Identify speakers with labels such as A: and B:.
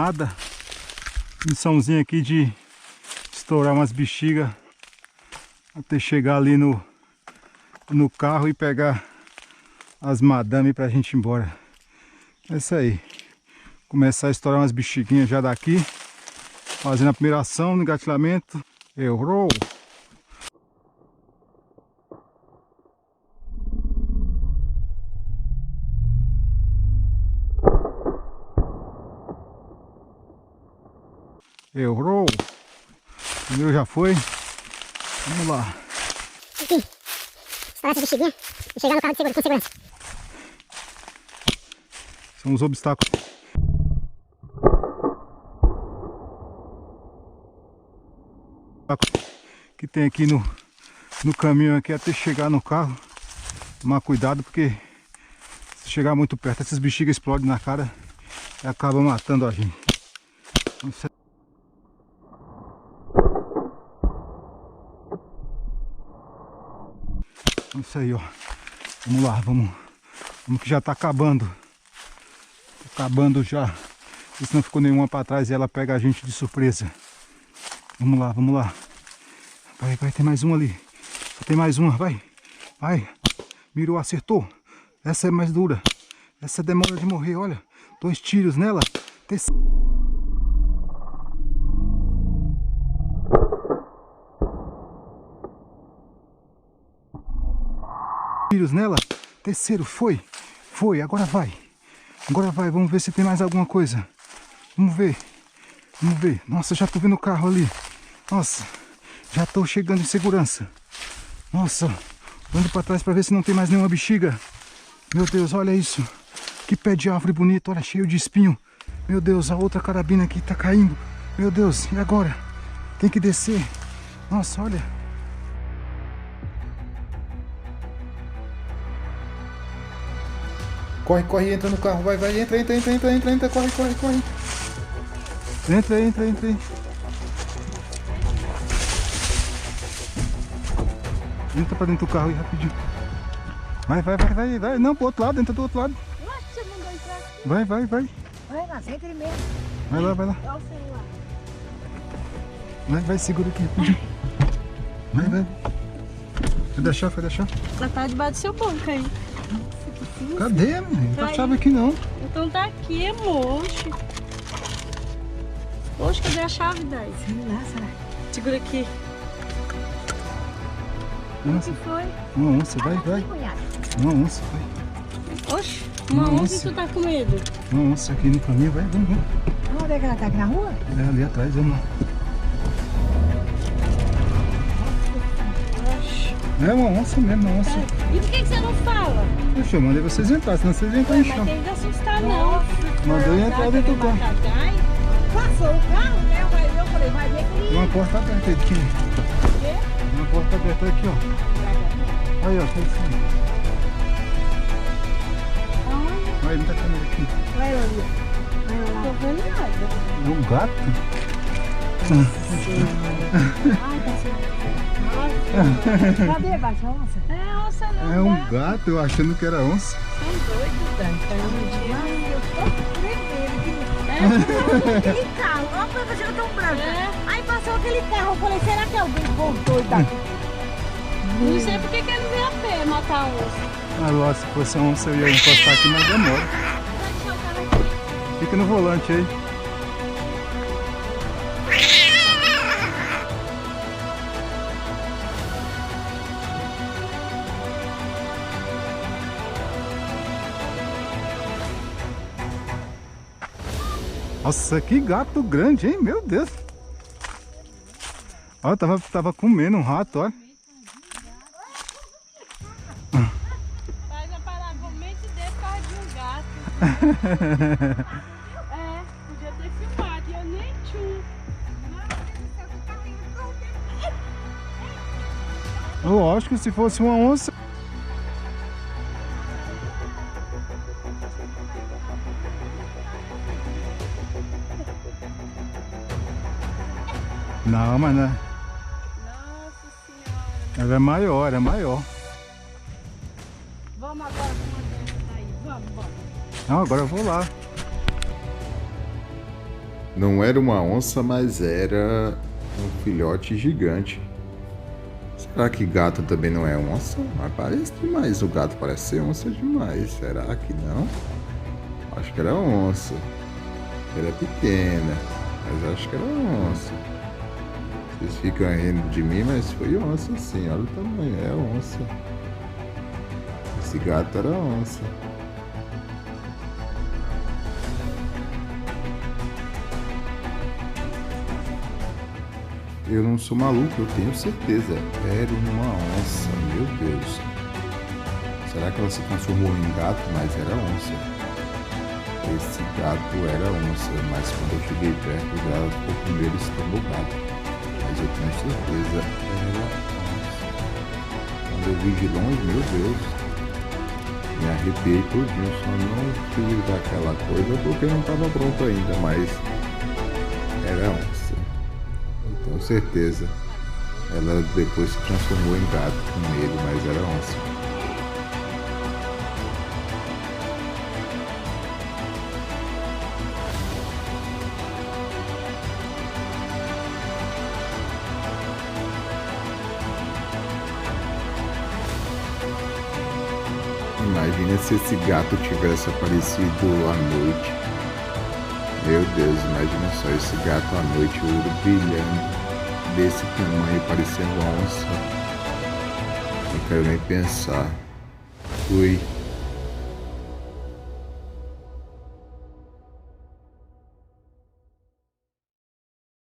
A: nada. Missãozinha aqui de estourar umas bexigas até chegar ali no carro e pegar as madame pra gente ir embora. É isso aí. Começar a estourar umas bexiguinhas já daqui. Fazendo a primeira ação no engatilhamento. Errou! Errou! O primeiro já foi. Vamos lá.
B: Enfim, estourar essa bexiguinha e chegar no carro com segurança.
A: São os obstáculos. Que tem aqui no caminho aqui até chegar no carro. Tomar cuidado porque se chegar muito perto essas bexigas explodem na cara e acabam matando a gente. Isso aí, ó. Vamos lá, vamos que já tá acabando. Tá acabando já. Se não ficou nenhuma pra trás e ela pega a gente de surpresa. Vamos lá, vamos lá. Vai, tem mais uma ali. Só tem mais uma, vai. Vai. Mirou, acertou. Essa é mais dura. Essa demora de morrer, olha. 2 tiros nela. Tiros nela. Terceiro, foi. Foi, agora vai. Agora vai, vamos ver se tem mais alguma coisa. Vamos ver. Vamos ver. Nossa, já tô vendo o carro ali. Nossa, já tô chegando em segurança. Nossa, ando pra trás pra ver se não tem mais nenhuma bexiga. Meu Deus, olha isso. Que pé de árvore bonito, olha, cheio de espinho. Meu Deus, a outra carabina aqui tá caindo. Meu Deus, e agora? Tem que descer. Nossa, olha. Corre, corre, entra no carro, vai, entra, corre. Entra aí. Entra pra dentro do carro aí, rapidinho. Vai. Não, pro outro lado, entra do outro lado.
C: Nossa, você mandou entrar aqui.
A: Vai.
C: Vai lá, entra mesmo.
A: Vai lá.
C: Olha o celular.
A: Vai, segura aqui, rapidinho. Vai. Foi da chave?
C: Ela tá debaixo do seu banco aí.
A: Cadê, menino? Não tá a chave aqui não.
C: Então tá aqui, moço. Poxa, cadê a chave, Dai? Sei lá, será? Segura aqui. O que foi?
A: Uma onça, vai. Uma onça, vai.
C: Oxe, uma onça e tu tá com medo?
A: Uma onça aqui no caminho, vai, vamos.
C: Onde é que ela tá? Aqui na rua?
A: É ali atrás, vamos lá. É uma onça mesmo, uma onça.
C: E por que você não fala?
A: Poxa, eu mandei vocês entrar, senão vocês iam entrar em
C: Mas
A: chão.
C: tem que assustar, não.
A: Mandei entrar dentro do carro.
C: Passou o carro, né? Eu falei, vai ver que ele...
A: Tem uma porta aberta aí, aqui. Tem uma porta aberta aqui, ó. Aí, ó, tá assim. Vai, muita câmera aqui.
C: Vai, Loli. Não tô vendo nada.
A: É um gato?
C: Ai, tá sendo... Cadê, baixa onça? É onça não.
A: É um gato, eu achando que era onça.
C: São doidos, Dani. Ai, eu tô tremendo. Aquele carro, olha pra você tão branca. Aí passou aquele carro, eu falei, será que alguém voltou e tá aqui? Não sei porque que ele não veio a pé matar a onça.
A: Ah, lógico, se fosse onça eu ia encostar aqui, mas demora. Fica no volante aí. Nossa, que gato grande, hein? Meu Deus. Ó, tava comendo um rato, ó.
C: Faz a paragomento dele por causa de um gato. Podia ter filmado e eu nem tinha.
A: Lógico que se fosse uma onça. Não, mas né?
C: Nossa senhora.
A: Ela é maior, é maior.
C: Vamos agora com uma dessas aí. Vamos.
A: Não, agora eu vou lá.
D: Não era uma onça, mas era um filhote gigante. Será que gato também não é onça? Mas parece demais. O gato parece ser onça demais. Será que não? Acho que era onça. Ela é pequena, mas acho que era onça. Vocês ficam rindo de mim, mas foi onça sim. Olha o tamanho, é onça. Esse gato era onça. Eu não sou maluco, eu tenho certeza. Era uma onça, meu Deus. Será que ela se transformou em gato? Mas era onça. Esse gato era onça, mas quando eu cheguei perto, ela ficou com medo e se tornou gato. Mas eu tenho certeza, era onça. Quando eu vi de longe, meu Deus, me arrepiei todinho. Só não fiz aquela coisa porque não estava pronto ainda, mas era onça. Com certeza. Ela depois se transformou em gato com medo, mas era onça. Imagina se esse gato tivesse aparecido à noite. Meu Deus, imagina só esse gato à noite, o olho brilhando, desse tamanho, parecendo uma onça. Não quero nem pensar. Fui.